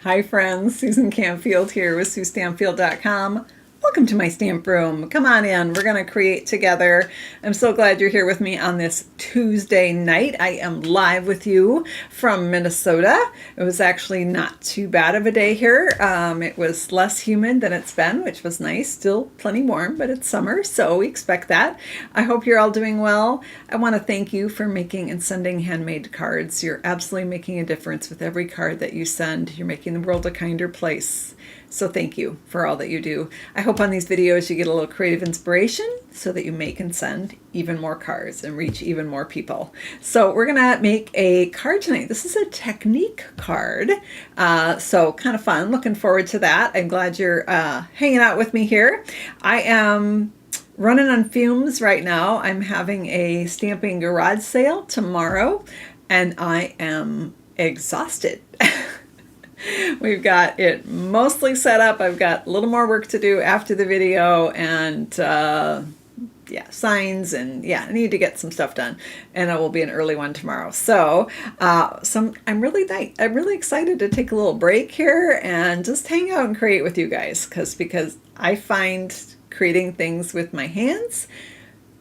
Hi friends, Susan Campfield here with SueStampfield.com. Welcome to my stamp room. Come on in, we're going to create together. I'm so glad you're here with me on this Tuesday night. I am live with you from Minnesota. It was actually not too bad of a day here. It was less humid than it's been, which was nice. Still plenty warm, but it's summer, so we expect that. I hope you're all doing well. I want to thank you for making and sending handmade cards. You're absolutely making a difference with every card that you send. You're making the world a kinder place. So thank you for all that you do. I hope on these videos you get a little creative inspiration so that you make and send even more cards and reach even more people. So we're gonna make a card tonight. This is a technique card. So kind of fun, looking forward to that. I'm glad you're hanging out with me here. I am running on fumes right now. I'm having a stamping garage sale tomorrow and I am exhausted. We've got it mostly set up. I've got a little more work to do after the video and yeah, signs and yeah, I need to get some stuff done and it will be an early one tomorrow. So I'm really excited to take a little break here and just hang out and create with you guys because I find creating things with my hands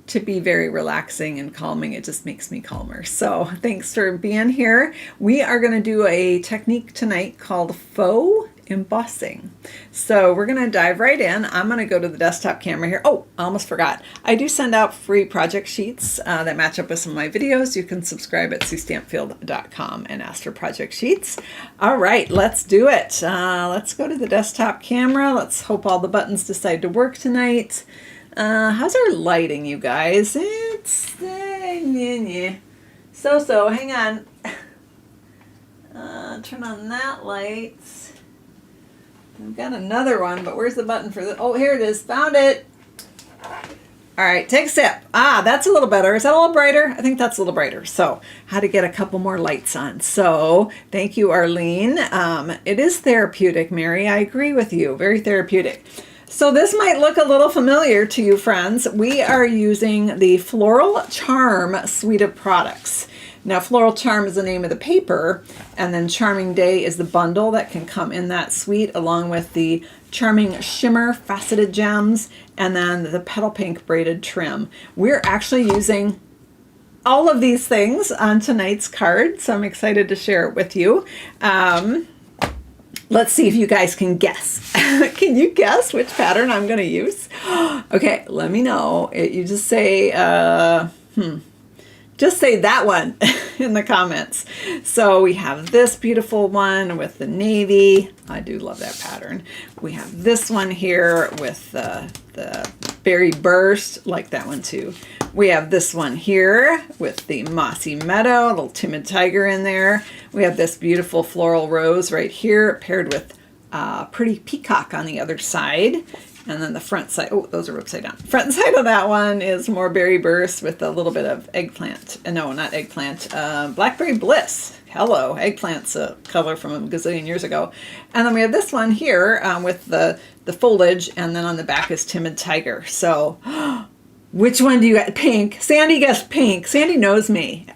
to be very relaxing and calming. It just makes me calmer. So thanks for being here. We are going to do a technique tonight called Faux Embossing. So we're going to dive right in. I'm going to go to the desktop camera here. Oh, I almost forgot. I do send out free project sheets that match up with some of my videos. You can subscribe at SueStampfield.com and ask for project sheets. All right, let's do it. Let's go to the desktop camera. Let's hope all the buttons decide to work tonight. How's our lighting, you guys? It's so. Hang on. Turn on that light. I've got another one, but where's the button for the? Oh, here it is. Found it. All right, take a sip. That's a little better. Is that a little brighter? I think that's a little brighter. So, how to get a couple more lights on. So, thank you, Arlene. It is therapeutic, Mary. I agree with you. Very therapeutic. So this might look a little familiar to you, friends. We are using the Floral Charm suite of products. Now, Floral Charm is the name of the paper, and then Charming Day is the bundle that can come in that suite, along with the Charming Shimmer Faceted Gems, and then the Petal Pink Braided Trim. We're actually using all of these things on tonight's card, so I'm excited to share it with you. Let's see if you guys can guess. Can you guess which pattern I'm going to use? Okay, let me know. You just say, just say that one in the comments. So we have this beautiful one with the navy. I do love that pattern. We have this one here with the berry burst, like that one too. We have this one here with the mossy meadow, a little timid tiger in there. We have this beautiful floral rose right here paired with pretty peacock on the other side. And then the front side, oh, those are upside down. Front side of that one is more berry burst with a little bit of eggplant. No, not eggplant. Blackberry bliss. Hello, eggplant's a color from a gazillion years ago. And then we have this one here with the foliage, and then on the back is timid tiger. So which one do you get? Pink. Sandy guessed pink. Sandy knows me.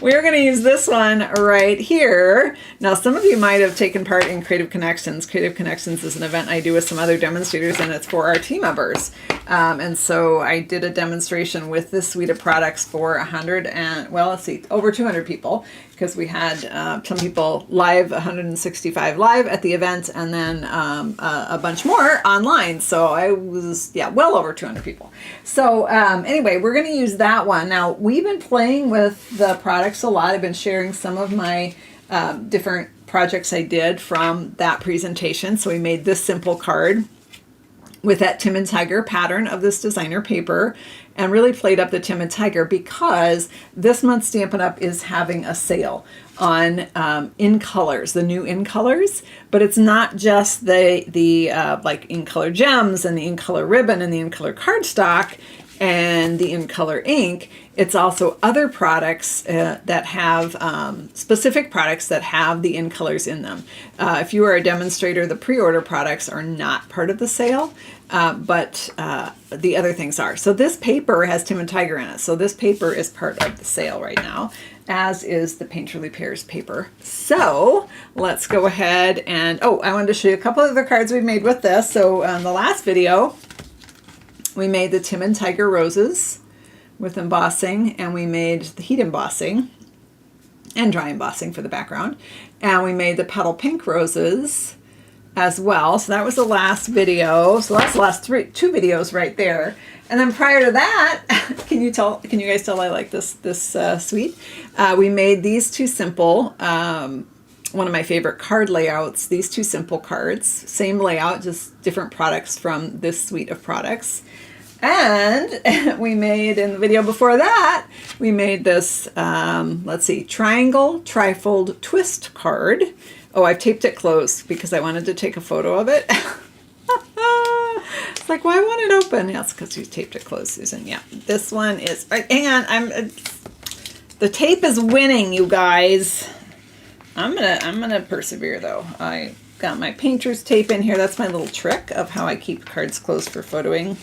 We're going to use this one right here. Now, some of you might have taken part in Creative Connections. Creative Connections is an event I do with some other demonstrators, and it's for our team members. And so I did a demonstration with this suite of products for 100 and, well, let's see, over 200 people, because we had some people live, 165 live at the event, and then a bunch more online. So I was, yeah, well over 200 people. So anyway, we're going to use that one. Now, we've been playing with the products a lot. I've been sharing some of my different projects I did from that presentation. So we made this simple card with that timid tiger pattern of this designer paper and really played up the timid tiger because this month Stampin' Up! Is having a sale on In Colors, the new In Colors, but it's not just the like In Color gems and the In Color ribbon and the In Color cardstock and the In Color ink. It's also other products that have specific products that have the In Colors in them. If you are a demonstrator, the pre-order products are not part of the sale, but the other things are. So this paper has Timid Tiger in it. So this paper is part of the sale right now. as is the Painterly Pears paper. So let's go ahead and, oh, I wanted to show you a couple of other cards we made with this. So on the last video, we made the Tim and Tiger Roses with embossing, and we made the heat embossing and dry embossing for the background. And we made the Petal Pink Roses as well. So that was the last video. So that's the last two videos right there. And then prior to that, can you guys tell I like this suite? We made these two simple, one of my favorite card layouts, these two simple cards, same layout, just different products from this suite of products. And we made, in the video before that, we made this, let's see, triangle trifold twist card. Oh, I've taped it closed because I wanted to take a photo of it. It's like, why won't it open? Yeah, it's because you taped it closed, Susan. Yeah, this one is, hang on, the tape is winning, you guys. I'm gonna persevere though. I got my painter's tape in here. That's my little trick of how I keep cards closed for photoing.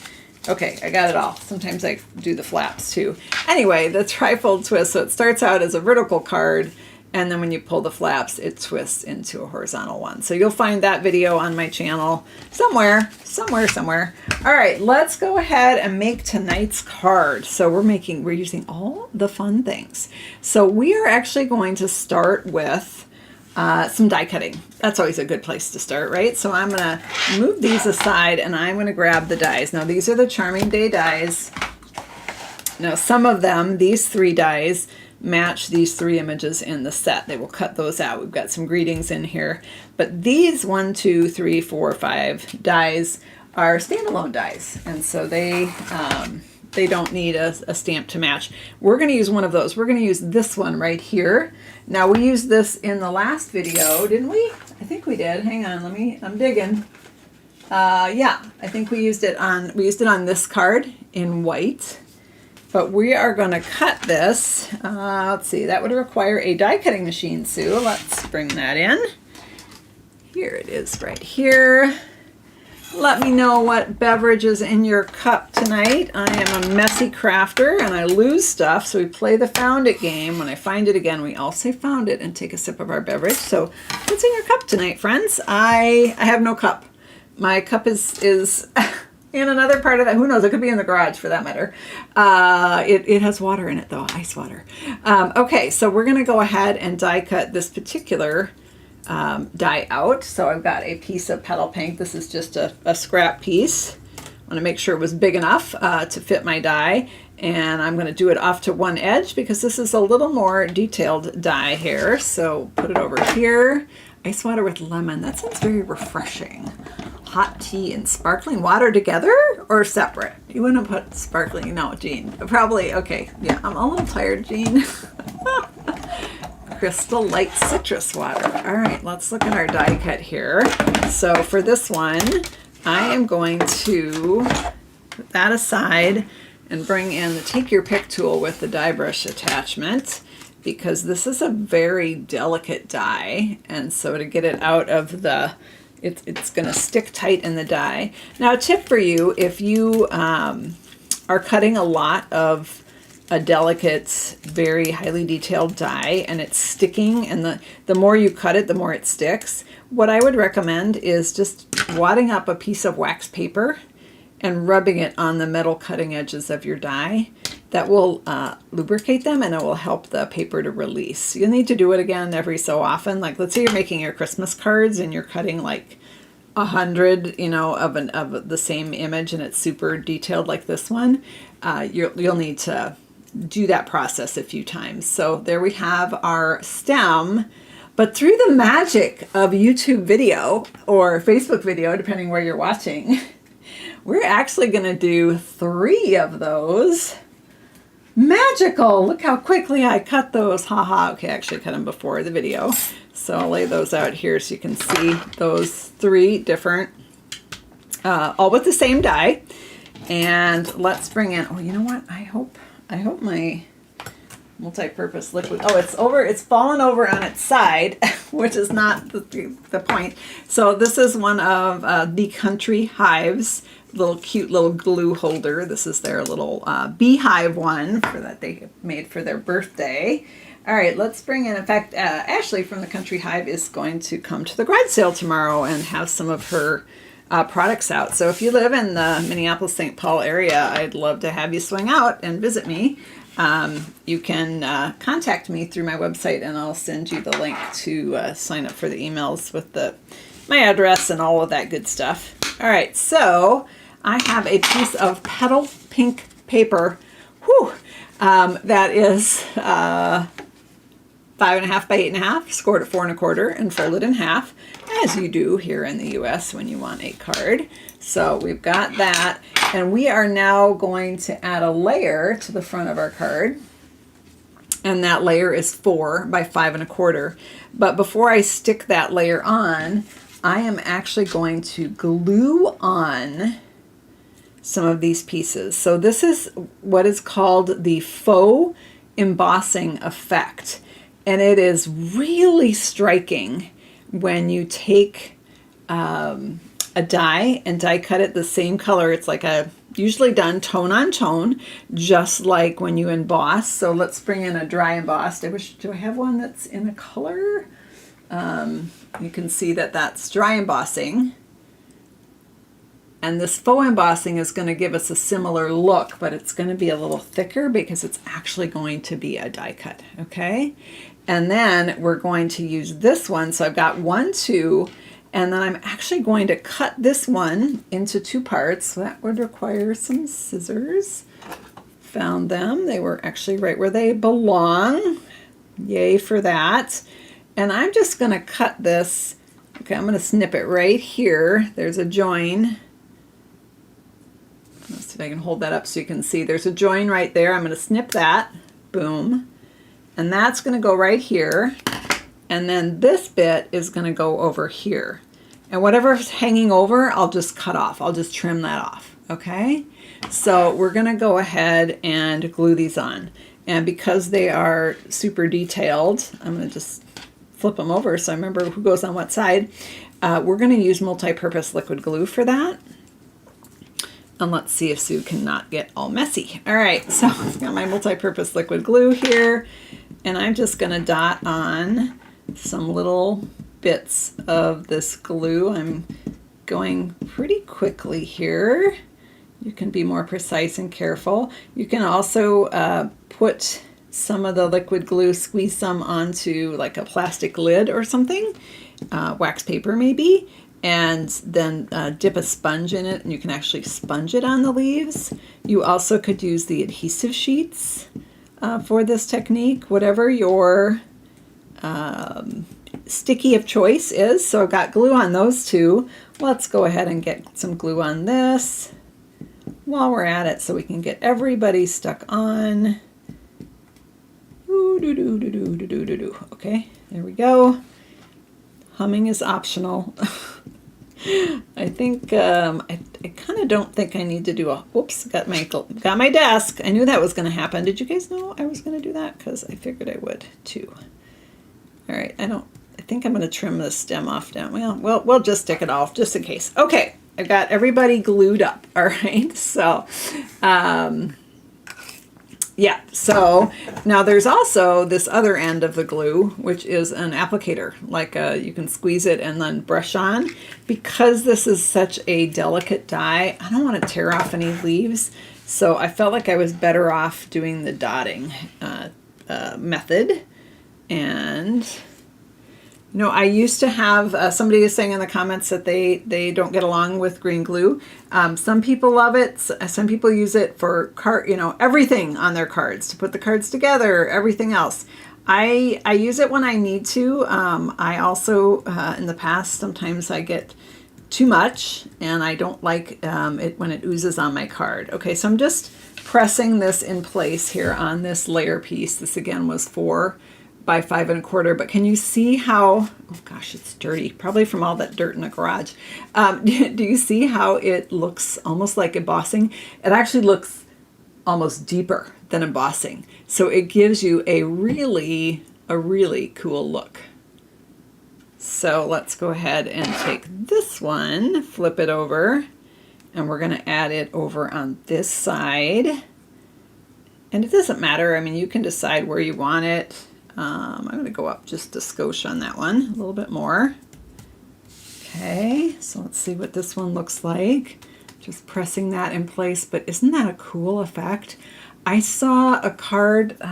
Okay, I got it all. Sometimes I do the flaps too. Anyway, the trifold twist. So it starts out as a vertical card, and then when you pull the flaps, it twists into a horizontal one. So you'll find that video on my channel somewhere. All right, let's go ahead and make tonight's card. So we're using all the fun things. So we are actually going to start with some die cutting. That's always a good place to start, right? So I'm gonna move these aside and I'm gonna grab the dies. Now these are the Charming Day dies. Now some of them, these 3 dies, match these 3 images in the set. They will cut those out. We've got some greetings in here. But these 1, 2, 3, 4, 5 dies are standalone dies. And so they don't need a stamp to match. We're going to use one of those. We're going to use this one right here. Now we used this in the last video, didn't we? I think we did. Hang on, I'm digging. Yeah, I think we used it on this card in white. But we are going to cut this. Let's see, that would require a die cutting machine, Sue. Let's bring that in. Here it is right here. Let me know what beverage is in your cup tonight. I am a messy crafter and I lose stuff, so we play the found it game. When I find it again, we all say found it and take a sip of our beverage. So what's in your cup tonight, friends? I have no cup. My cup is in another part of that. Who knows? It could be in the garage for that matter. It has water in it though, ice water. Okay, so we're gonna go ahead and die cut this particular die out. So I've got a piece of Petal Pink. This is just a scrap piece. I want to make sure it was big enough to fit my die. And I'm going to do it off to one edge because this is a little more detailed die here. So put it over here. Ice water with lemon. That sounds very refreshing. Hot tea and sparkling water together or separate? You wouldn't put sparkling, no, Jean. Probably, okay. Yeah, I'm a little tired, Jean. Crystal Light citrus water. All right, let's look at our die cut here. So for this one, I am going to put that aside and bring in the Take Your Pick tool with the die brush attachment because this is a very delicate die. And so to get it out of the, it's going to stick tight in the die. Now a tip for you, if you are cutting a lot of a delicate, very highly detailed die and it's sticking, and the more you cut it, the more it sticks. What I would recommend is just wadding up a piece of wax paper and rubbing it on the metal cutting edges of your die. That will lubricate them and it will help the paper to release. You'll need to do it again every so often. Like let's say you're making your Christmas cards and you're cutting like 100, of the same image and it's super detailed like this one. You'll need to do that process a few times. So there we have our stem, but through the magic of YouTube video or Facebook video, depending where you're watching, we're actually going to do 3 of those. Magical! Look how quickly I cut those. Haha. Okay, I actually cut them before the video. So I'll lay those out here so you can see those 3 different, all with the same die. And let's bring in, oh, you know what? I hope my multi-purpose liquid, it's fallen over on its side, which is not the point. So this is one of the Country Hives cute little glue holder. This is their little beehive one that they made for their birthday. All right, let's bring in fact, Ashley from the Country Hive is going to come to the garage sale tomorrow and have some of her products out. So if you live in the Minneapolis-St. Paul area, I'd love to have you swing out and visit me. You can contact me through my website, and I'll send you the link to sign up for the emails with my address and all of that good stuff. All right, so I have a piece of petal pink paper. Whew, that is 5.5 by 8.5, scored at 4 1/4, and folded in half, as you do here in the US when you want a card. So we've got that, and we are now going to add a layer to the front of our card, and that layer is 4 by 5 1/4. But before I stick that layer on, I am actually going to glue on some of these pieces. So this is what is called the faux embossing effect. And it is really striking when you take a die and die cut it the same color. It's like usually done tone on tone, just like when you emboss. So let's bring in a dry embossed. Do I have one that's in a color? You can see that that's dry embossing. And this faux embossing is going to give us a similar look, but it's going to be a little thicker because it's actually going to be a die cut, okay? And then we're going to use this one. So I've got 1, 2, and then I'm actually going to cut this one into 2 parts. So that would require some scissors. Found them. They were actually right where they belong. Yay for that. And I'm just going to cut this. Okay, I'm going to snip it right here. There's a join. Let's see if I can hold that up so you can see. There's a join right there. I'm going to snip that. Boom. And that's going to go right here. And then this bit is going to go over here. And whatever's hanging over, I'll just cut off. I'll just trim that off. Okay? So we're going to go ahead and glue these on. And because they are super detailed, I'm going to just flip them over so I remember who goes on what side. We're going to use multi-purpose liquid glue for that. And let's see if Sue can not get all messy. All right, so I've got my multi-purpose liquid glue here, and I'm just going to dot on some little bits of this glue. I'm going pretty quickly here. You can be more precise and careful. You can also put some of the liquid glue, squeeze some onto like a plastic lid or something, wax paper maybe, and then dip a sponge in it, and you can actually sponge it on the leaves. You also could use the adhesive sheets for this technique, whatever your sticky of choice is. So I've got glue on those two. Let's go ahead and get some glue on this while we're at it so we can get everybody stuck on. Okay, there we go. Humming is optional. I think I kind of don't think I need to do a. Whoops! Got my desk. I knew that was going to happen. Did you guys know I was going to do that? Because I figured I would too. All right. I think I'm going to trim the stem off down. Well, we'll just stick it off just in case. Okay. I've got everybody glued up. All right. So, yeah, so now there's also this other end of the glue, which is an applicator. Like you can squeeze it and then brush on. Because this is such a delicate die, I don't want to tear off any leaves. So I felt like I was better off doing the dotting method. And I used to have, somebody is saying in the comments that they don't get along with green glue. Some people love it. Some people use it for everything on their cards, to put the cards together, everything else. I use it when I need to. I also, in the past, sometimes I get too much and I don't like it when it oozes on my card. Okay, so I'm just pressing this in place here on this layer piece. This again was 4 by 5 1/4, but can you see how, oh gosh, it's dirty, probably from all that dirt in the garage. Do you see how it looks almost like embossing? It actually looks almost deeper than embossing. So it gives you a really cool look. So let's go ahead and take this one, flip it over, and we're going to add it over on this side. And it doesn't matter. I mean, you can decide where you want it. I'm going to go up just a skosh on that one, a little bit more. Okay, so let's see what this one looks like. Just pressing that in place, but isn't that a cool effect? I saw a card, oh,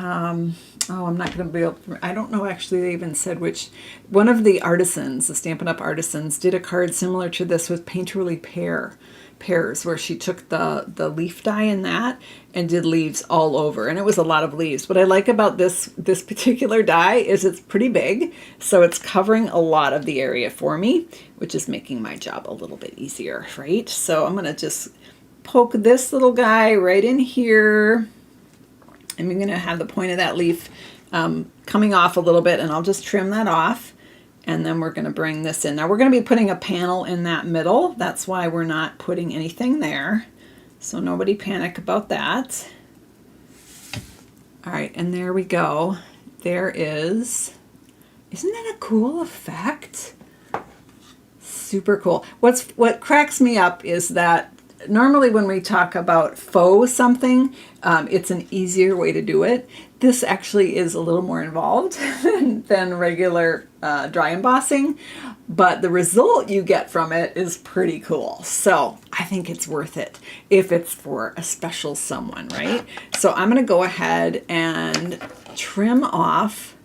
I'm not going to be able to, I don't know actually they even said which, one of the artisans, the Stampin' Up! Artisans, did a card similar to this with Painterly Pears, where she took the leaf die in that and did leaves all over, and it was a lot of leaves. What I like about this particular die is it's pretty big, so it's covering a lot of the area for me, which is making my job a little bit easier, right? So I'm going to just poke this little guy right in here. I'm going to have the point of that leaf coming off a little bit, and I'll just trim that off. And then we're going to bring this in. Now we're going to be putting a panel in that middle. That's why we're not putting anything there. So nobody panic about that. All right, and there we go. There is, isn't that a cool effect? Super cool. What cracks me up is that normally when we talk about faux something, it's an easier way to do it. This actually is a little more involved than regular dry embossing, but the result you get from it is pretty cool. So I think it's worth it if it's for a special someone, right? So I'm going to go ahead and trim off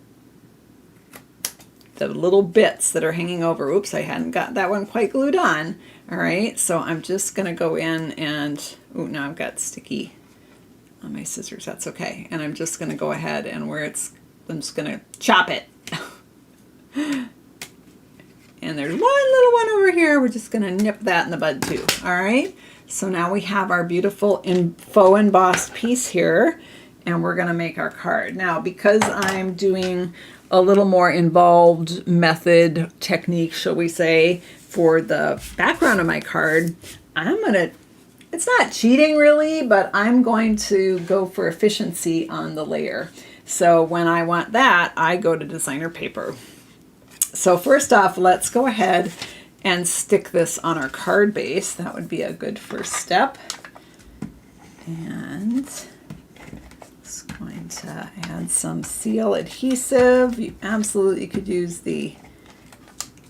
the little bits that are hanging over. Oops, I hadn't got that one quite glued on. All right, so I'm just going to go in and, oh, now I've got sticky on my scissors. That's okay. And I'm just going to go ahead and I'm just going to chop it. And there's one little one over here. We're just going to nip that in the bud too. All right, so now we have our beautiful faux embossed piece here, and we're going to make our card. Now, because I'm doing a little more involved method technique, shall we say, for the background of my card, it's not cheating really, but I'm going to go for efficiency on the layer. So when I want that, I go to designer paper. So first off, let's go ahead and stick this on our card base. That would be a good first step. And just going to add some seal adhesive. You absolutely could use the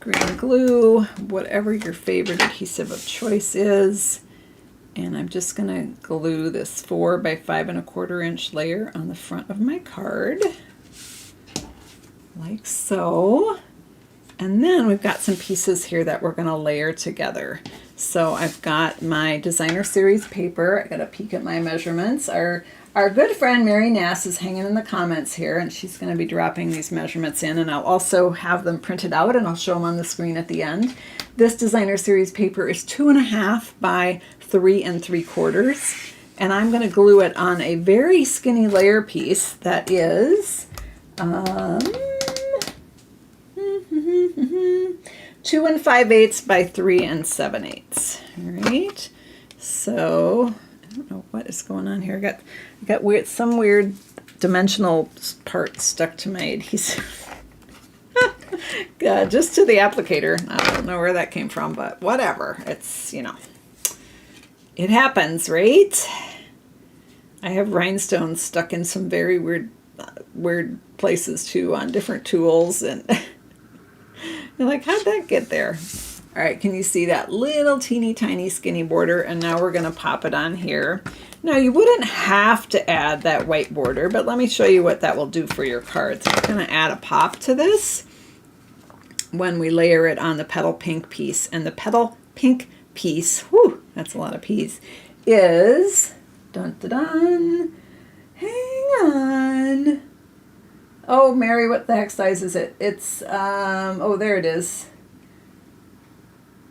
green glue, whatever your favorite adhesive of choice is. And I'm just going to glue this 4 by 5 1/4 inch layer on the front of my card, like so. And then we've got some pieces here that we're going to layer together. So I've got my designer series paper. I got to peek at my measurements. Our good friend Mary Nass is hanging in the comments here, and she's going to be dropping these measurements in, and I'll also have them printed out, and I'll show them on the screen at the end. This designer series paper is 2.5 by 3 3/4, and I'm going to glue it on a very skinny layer piece that is 2 5/8 by 3 7/8. All right, so I don't know what is going on here. I got some weird dimensional part stuck to my adhesive. Just to the applicator. I don't know where that came from, but whatever. It's, it happens, right? I have rhinestones stuck in some very weird places too on different tools, and you're like, how'd that get there? All right, can you see that little teeny tiny skinny border? And now we're going to pop it on here. Now you wouldn't have to add that white border, but let me show you what that will do for your card. So we're going to add a pop to this when we layer it on the petal pink piece. And the petal pink piece, whew, that's a lot of P's, is, dun dun dun, hang on. Oh, Mary, what the heck size is it? It's, oh, there it is.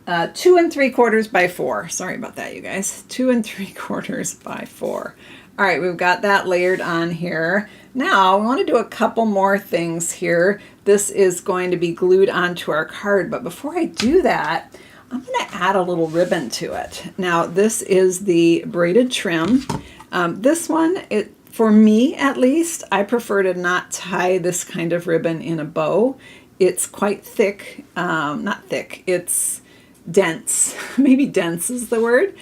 2 3/4 by 4. Sorry about that, you guys. 2 3/4 by 4. All right, we've got that layered on here. Now, we want to do a couple more things here. This is going to be glued onto our card, but before I do that, I'm going to add a little ribbon to it. Now, this is the braided trim. This one, for me at least, I prefer to not tie this kind of ribbon in a bow. It's quite thick, not thick, it's dense. Maybe dense is the word.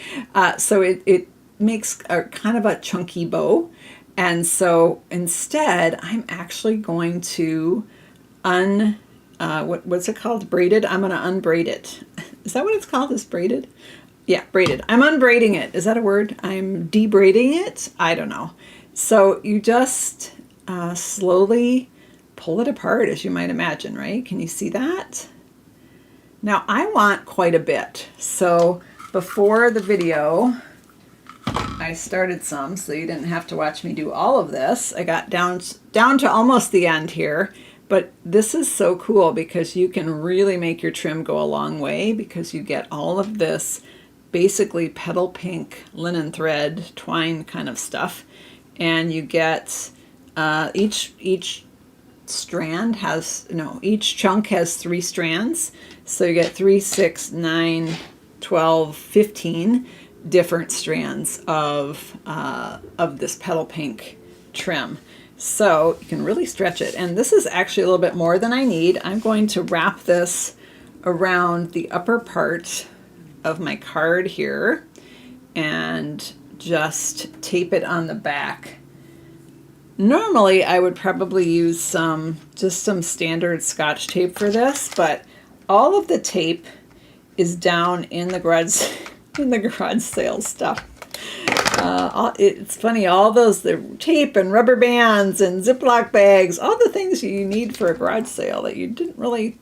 So it makes a kind of a chunky bow. And so instead, I'm actually going to what's it called? Braided? I'm going to unbraid it. Is that what it's called? Is braided? Yeah, braided. I'm unbraiding it. Is that a word? I'm debraiding it? I don't know. So you just slowly pull it apart, as you might imagine, right? Can you see that? Now I want quite a bit. So before the video, I started some, so you didn't have to watch me do all of this. I got down to almost the end here, but this is so cool because you can really make your trim go a long way because you get all of this basically petal pink linen thread twine kind of stuff, and you get each strand has, each chunk has 3 strands, so you get 3, 6, 9, 12, 15 different strands of this petal pink trim. So you can really stretch it. And this is actually a little bit more than I need. I'm going to wrap this around the upper part of my card here and just tape it on the back. Normally I would probably use some standard Scotch tape for this, but all of the tape is down in the garage sale stuff. It's funny, all the tape and rubber bands and Ziploc bags, all the things you need for a garage sale that you didn't really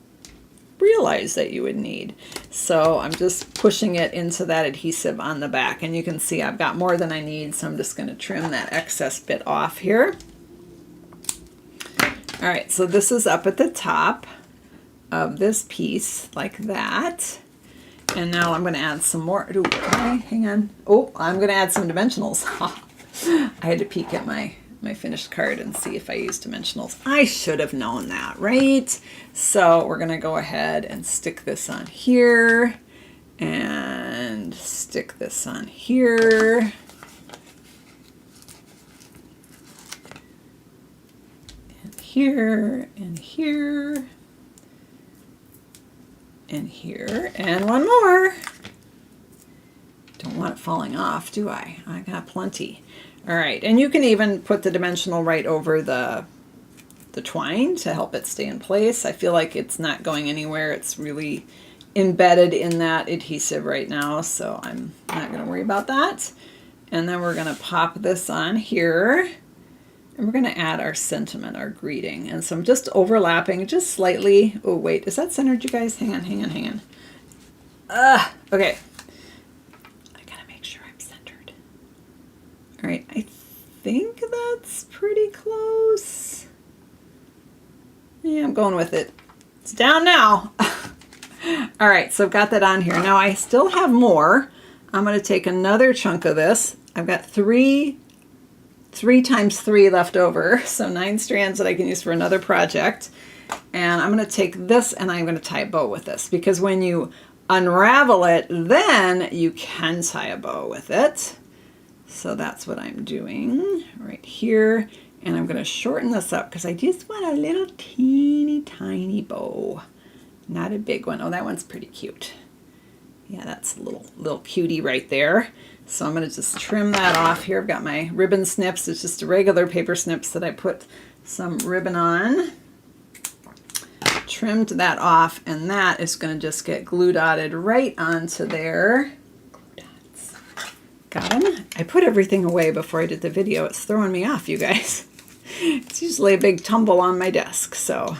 realize that you would need. So I'm just pushing it into that adhesive on the back, and you can see I've got more than I need, so I'm just going to trim that excess bit off here. All right, so this is up at the top of this piece like that. And now I'm going to add some more. Hang on. Oh, I'm going to add some dimensionals. I had to peek at my finished card and see if I used dimensionals. I should have known that, right? So we're going to go ahead and stick this on here and stick this on here. And here and here. And here, and one more. Don't want it falling off, do I? I got plenty. All right, and you can even put the dimensional right over the twine to help it stay in place. I feel like it's not going anywhere. It's really embedded in that adhesive right now, so I'm not going to worry about that. And then we're going to pop this on here. And we're going to add our sentiment, our greeting. And so I'm just overlapping just slightly. Oh, wait, is that centered, you guys? Hang on. Okay. I got to make sure I'm centered. All right, I think that's pretty close. Yeah, I'm going with it. It's down now. All right, so I've got that on here. Now I still have more. I'm going to take another chunk of this. I've got 3 times 3 left over, so 9 strands that I can use for another project. And I'm going to take this and I'm going to tie a bow with this, because when you unravel it, then you can tie a bow with it. So that's what I'm doing right here. And I'm going to shorten this up because I just want a little teeny tiny bow, not a big one. Oh, that one's pretty cute. Yeah, that's a little cutie right there. So I'm going to just trim that off here. I've got my ribbon snips. It's just a regular paper snips that I put some ribbon on. Trimmed that off, and that is going to just get glue dotted right onto there. Glue dots. Got them? I put everything away before I did the video. It's throwing me off, you guys. It's usually a big tumble on my desk, so.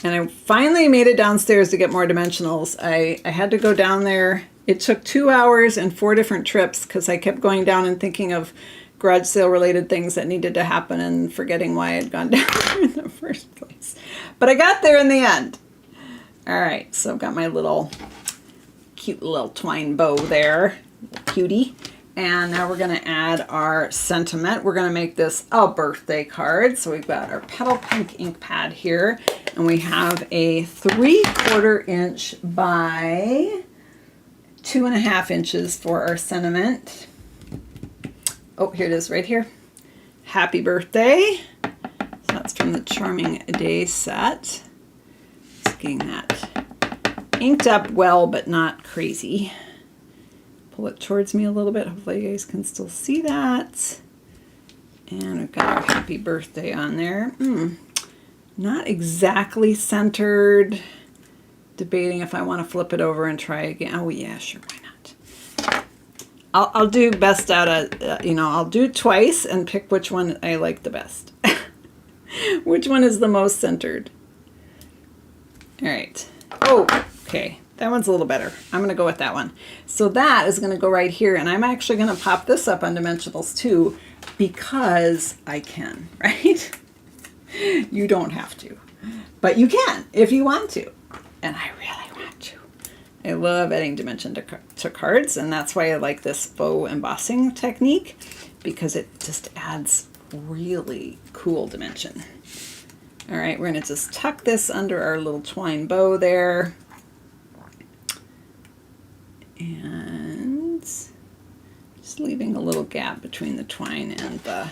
And I finally made it downstairs to get more dimensionals. I had to go down there. It took 2 hours and 4 different trips because I kept going down and thinking of garage sale related things that needed to happen and forgetting why I'd gone down there in the first place. But I got there in the end. All right, so I've got my cute little twine bow there, cutie. And now we're going to add our sentiment. We're going to make this a birthday card. So we've got our petal pink ink pad here, and we have a 3/4 inch by 2.5 inches for our sentiment. Oh, here it is right here. Happy birthday. So that's from the Charming Day set. Just getting that inked up well, but not crazy. Pull it towards me a little bit. Hopefully you guys can still see that. And we've got our happy birthday on there. Not exactly centered. Debating if I want to flip it over and try again. Oh yeah, sure, why not? I'll do best out of, I'll do it twice and pick which one I like the best. Which one is the most centered? All right. Oh, okay. That one's a little better. I'm going to go with that one. So that is going to go right here. And I'm actually going to pop this up on dimensionals too because I can, right? You don't have to. But you can if you want to. And I really want to. I love adding dimension to cards. And that's why I like this faux embossing technique because it just adds really cool dimension. All right, we're going to just tuck this under our little twine bow there. And just leaving a little gap between the twine and the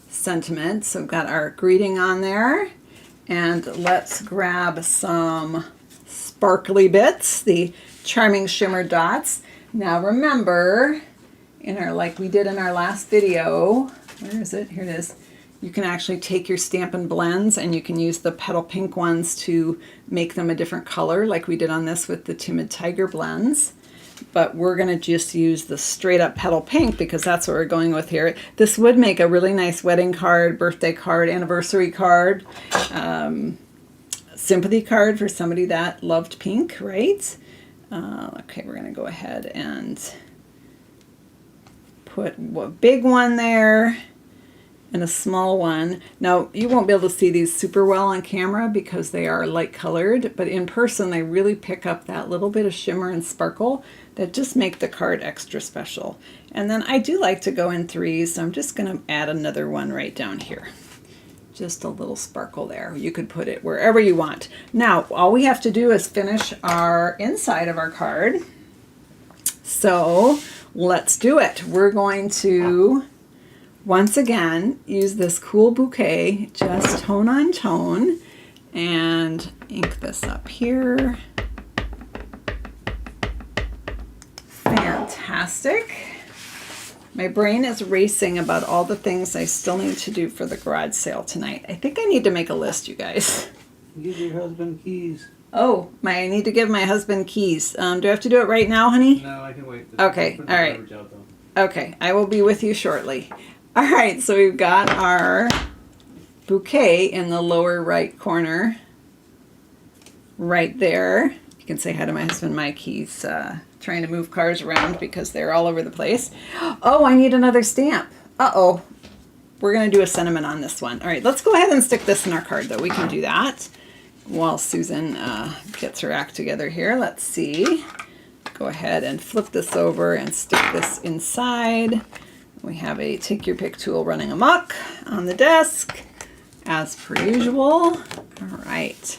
sentiment. So we've got our greeting on there. And let's grab some sparkly bits, the charming shimmer dots. Now remember, like we did in our last video, where is it? Here it is. You can actually take your Stampin' Blends and you can use the petal pink ones to make them a different color like we did on this with the Timid Tiger blends. But we're going to just use the straight up petal pink because that's what we're going with here. This would make a really nice wedding card, birthday card, anniversary card, sympathy card for somebody that loved pink, right? Okay, we're going to go ahead and put a big one there and a small one. Now, you won't be able to see these super well on camera because they are light colored, but in person they really pick up that little bit of shimmer and sparkle that just make the card extra special. And then I do like to go in threes, so I'm just going to add another one right down here. Just a little sparkle there. You could put it wherever you want. Now, all we have to do is finish our inside of our card. So let's do it. We're going to once again use this cool bouquet, just tone on tone, and ink this up here. Fantastic. My brain is racing about all the things I still need to do for the garage sale tonight. I think I need to make a list, you guys. Give your husband keys. Oh, I need to give my husband keys. Do I have to do it right now, honey? No, I can wait. Okay, all right. Okay, I will be with you shortly. All right, so we've got our bouquet in the lower right corner, right there. You can say hi to my husband, Mike. He's trying to move cars around because they're all over the place. Oh, I need another stamp. Uh-oh. We're going to do a sentiment on this one. All right, let's go ahead and stick this in our card, though. We can do that while Susan gets her act together here. Let's see. Go ahead and flip this over and stick this inside. We have a take your pick tool running amok on the desk, as per usual. All right.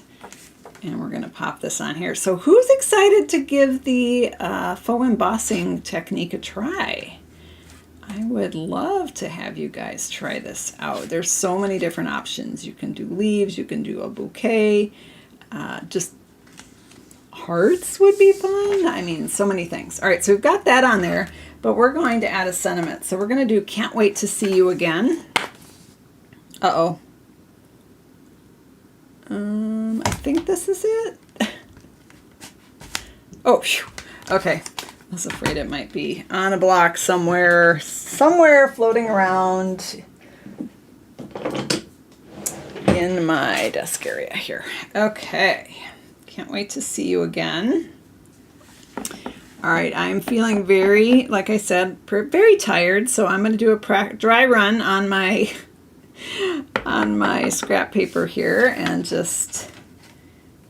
And we're going to pop this on here. So who's excited to give the faux embossing technique a try? I would love to have you guys try this out. There's so many different options. You can do leaves, you can do a bouquet, just hearts would be fun. I mean, so many things. All right, so we've got that on there, but we're going to add a sentiment. So we're going to do can't wait to see you again. Uh-oh. I think this is it. Oh, phew. Okay. I was afraid it might be on a block somewhere floating around in my desk area here. Okay. Can't wait to see you again. All right, I'm feeling very, like I said, very tired, so I'm going to do a dry run on my scrap paper here and just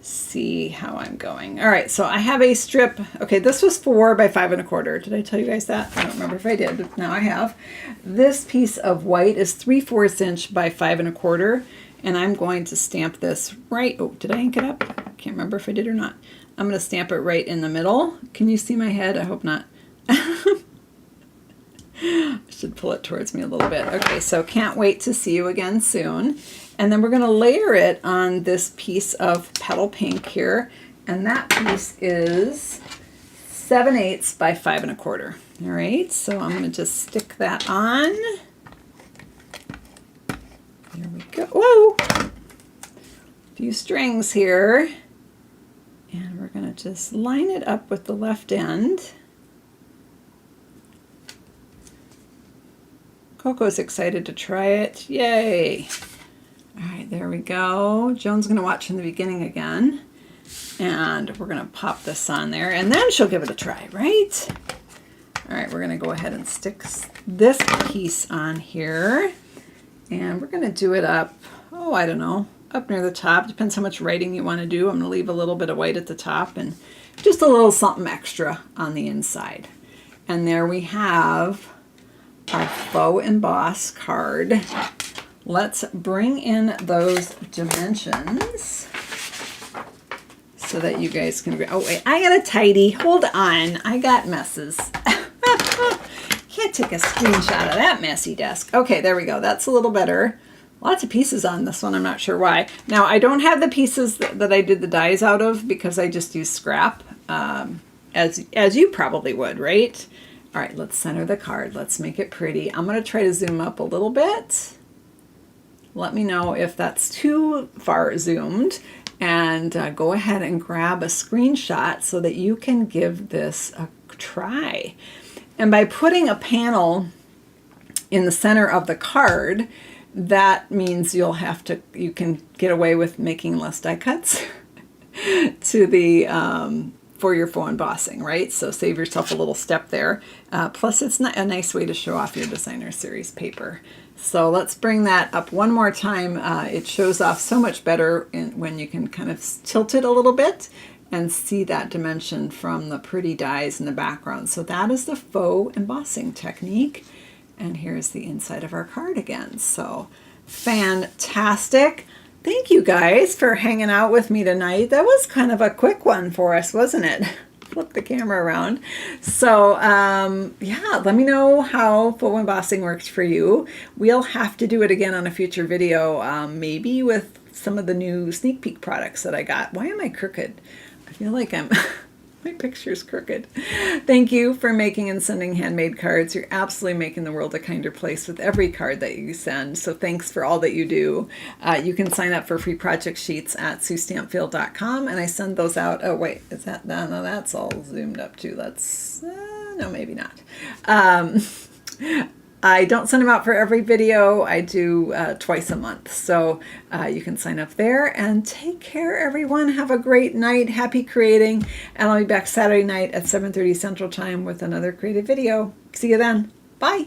see how I'm going. All right, so I have a strip. Okay, this was 4 by 5 1/4. Did I tell you guys that? I don't remember if I did, but now I have. This piece of white is 3/4 inch by 5 1/4, and I'm going to stamp this right. Oh, did I ink it up? I can't remember if I did or not. I'm going to stamp it right in the middle. Can you see my head? I hope not. I should pull it towards me a little bit. Okay, so can't wait to see you again soon. And then we're going to layer it on this piece of petal pink here. And that piece is 7/8 by 5 1/4. All right, so I'm going to just stick that on. There we go. Whoa! A few strings here. And we're going to just line it up with the left end. Coco's excited to try it. Yay! All right, there we go. Joan's going to watch from the beginning again. And we're going to pop this on there, and then she'll give it a try, right? All right, we're going to go ahead and stick this piece on here. And we're going to do it up, oh, I don't know, up near the top. Depends how much writing you want to do. I'm going to leave a little bit of white at the top and just a little something extra on the inside. And there we have our faux emboss card. Let's bring in those dimensions so that you guys can, oh wait, I got a tidy, hold on, I got messes. Can't take a screenshot of that messy desk. Okay, there we go, that's a little better. Lots of pieces on this one, I'm not sure why. Now, I don't have the pieces that I did the dies out of because I just used scrap, as you probably would, right? All right, let's center the card. Let's make it pretty. I'm going to try to zoom up a little bit. Let me know if that's too far zoomed, and go ahead and grab a screenshot so that you can give this a try. And by putting a panel in the center of the card, that means you can get away with making less die cuts to the for your faux embossing, right? So save yourself a little step there. Plus, it's a nice way to show off your designer series paper. So let's bring that up one more time. It shows off so much better when you can kind of tilt it a little bit and see that dimension from the pretty dies in the background. So that is the faux embossing technique. And here's the inside of our card again. So fantastic. Thank you guys for hanging out with me tonight. That was kind of a quick one for us, wasn't it? Flip the camera around. So yeah, let me know how faux embossing works for you. We'll have to do it again on a future video, maybe with some of the new sneak peek products that I got. Why am I crooked? I feel like my picture's crooked. Thank you for making and sending handmade cards. You're absolutely making the world a kinder place with every card that you send. So thanks for all that you do. You can sign up for free project sheets at SueStampfield.com, and I send those out. Oh wait, is that, no, that's all zoomed up too. Let's, no, maybe not. I don't send them out for every video. I do twice a month. So you can sign up there, and take care, everyone. Have a great night. Happy creating. And I'll be back Saturday night at 7:30 Central Time with another creative video. See you then. Bye.